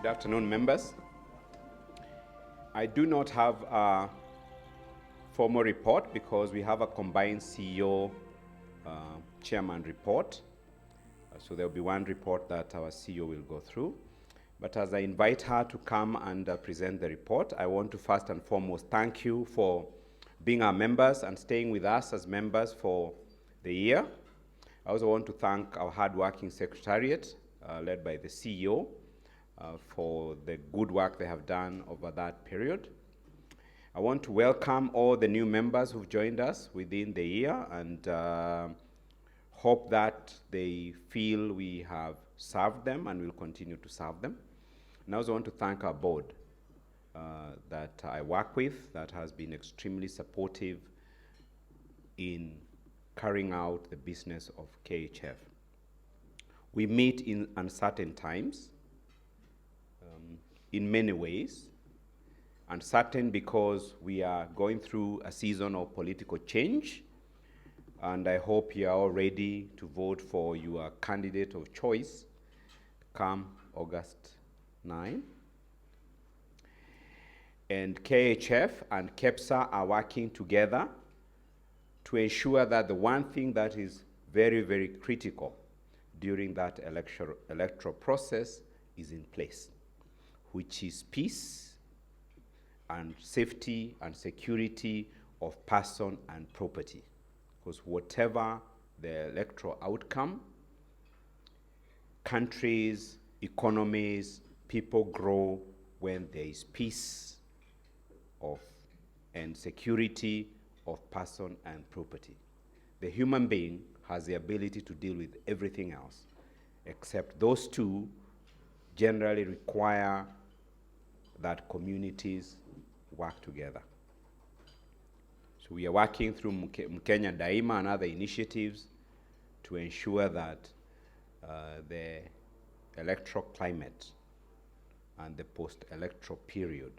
Good afternoon, members. I do not have a formal report because we have a combined CEO chairman report. So there will be one report that our CEO will go through. But as I invite her to come and present the report, I want to first and foremost thank you for being our members and staying with us as members for the year. I also want to thank our hardworking secretariat, led by the CEO, for the good work they have done over that period. I want to welcome all the new members who've joined us within the year and hope that they feel we have served them and will continue to serve them. And I also want to thank our board that I work with that has been extremely supportive in carrying out the business of KHF. We meet in uncertain times, in many ways. Uncertain because we are going through a season of political change, and I hope you are all ready to vote for your candidate of choice come August 9. And KHF and KEPSA are working together to ensure that the one thing that is very, very critical during that electoral process is in place, which is peace and safety and security of person and property. Because whatever the electoral outcome, countries, economies, people grow when there is peace and security of person and property. The human being has the ability to deal with everything else, except those two generally require that communities work together. So we are working through Mkenya Daima and other initiatives to ensure that the electoral climate and the post-electoral period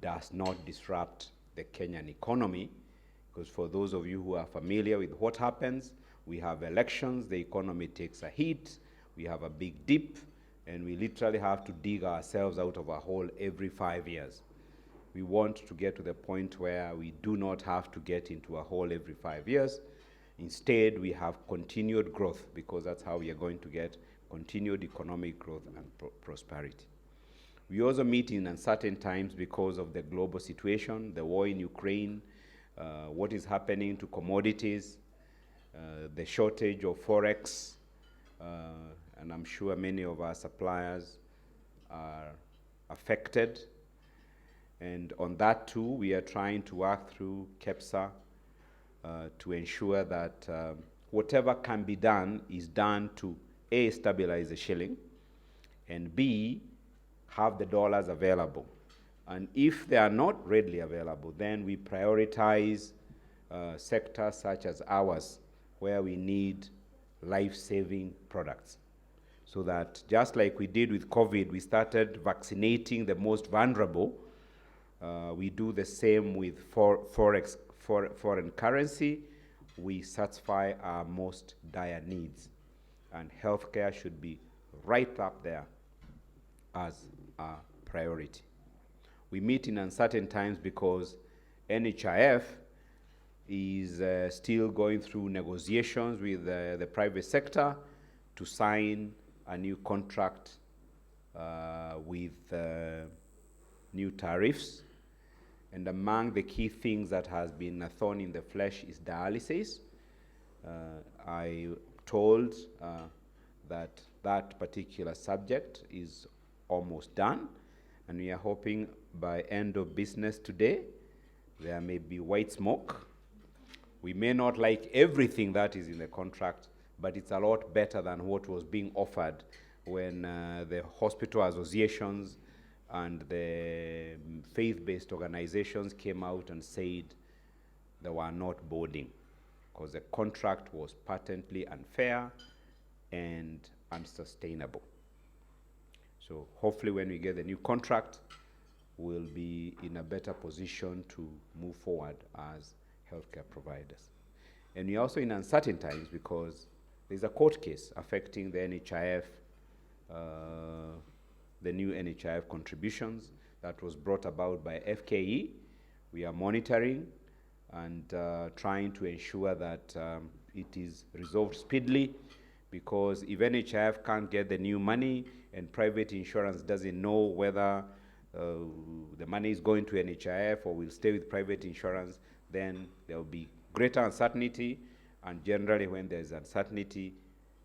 does not disrupt the Kenyan economy, because for those of you who are familiar with what happens, we have elections, the economy takes a hit, we have a big dip, and we literally have to dig ourselves out of a hole every 5 years. We want to get to the point where we do not have to get into a hole every 5 years. Instead, we have continued growth, because that's how we are going to get continued economic growth and prosperity. We also meet in uncertain times because of the global situation, the war in Ukraine, what is happening to commodities, the shortage of forex, and I'm sure many of our suppliers are affected. And on that too, we are trying to work through KEPSA to ensure that whatever can be done is done to A, stabilize the shilling, and B, have the dollars available. And if they are not readily available, then we prioritize sectors such as ours, where we need life-saving products. So that just like we did with COVID, we started vaccinating the most vulnerable, we do the same with foreign currency. We satisfy our most dire needs. And healthcare should be right up there as a priority. We meet in uncertain times because NHIF is still going through negotiations with the private sector to sign a new contract with new tariffs. And among the key things that has been a thorn in the flesh is dialysis. I told that that particular subject is almost done, and we are hoping by end of business today, there may be white smoke. We may not like everything that is in the contract, but it's a lot better than what was being offered when the hospital associations and the faith-based organizations came out and said they were not boarding, because the contract was patently unfair and unsustainable. So hopefully when we get the new contract, we'll be in a better position to move forward as healthcare providers. And we're also in uncertain times because there's a court case affecting the NHIF the new NHIF contributions that was brought about by FKE. We are monitoring and trying to ensure that it is resolved speedily, because if NHIF can't get the new money and private insurance doesn't know whether the money is going to NHIF or will stay with private insurance, then there will be greater uncertainty, and generally when there's uncertainty,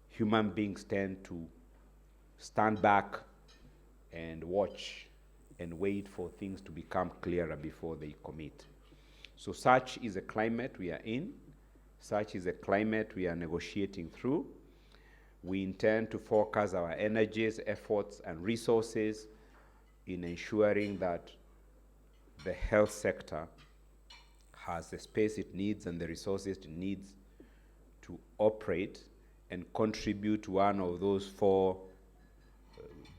human beings tend to stand back and watch and wait for things to become clearer before they commit. So such is the climate we are in. Such is the climate we are negotiating through. We intend to focus our energies, efforts, and resources in ensuring that the health sector has the space it needs and the resources it needs to operate and contribute to one of those four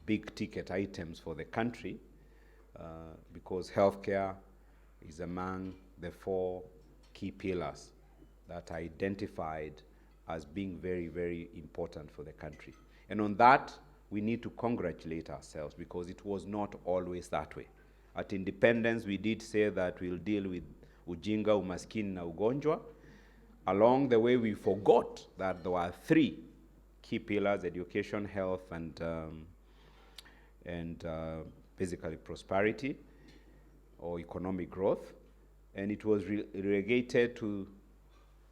big ticket items for the country, because healthcare is among the four key pillars that are identified as being very, very important for the country. And on that, we need to congratulate ourselves, because it was not always that way. At independence, we did say that we'll deal with ujinga, umaskini, na ugonjwa. Along the way, we forgot that there were three key pillars: education, health, and basically prosperity or economic growth. And it was relegated to,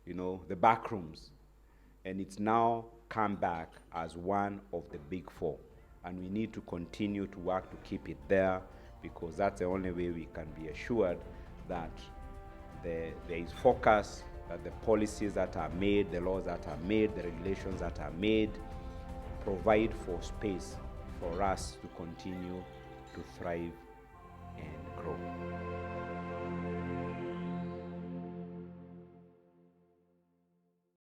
the back rooms. And it's now come back as one of the big four. And we need to continue to work to keep it there, because that's the only way we can be assured that there is focus, that the policies that are made, the laws that are made, the regulations that are made provide for space for us to continue to thrive and grow.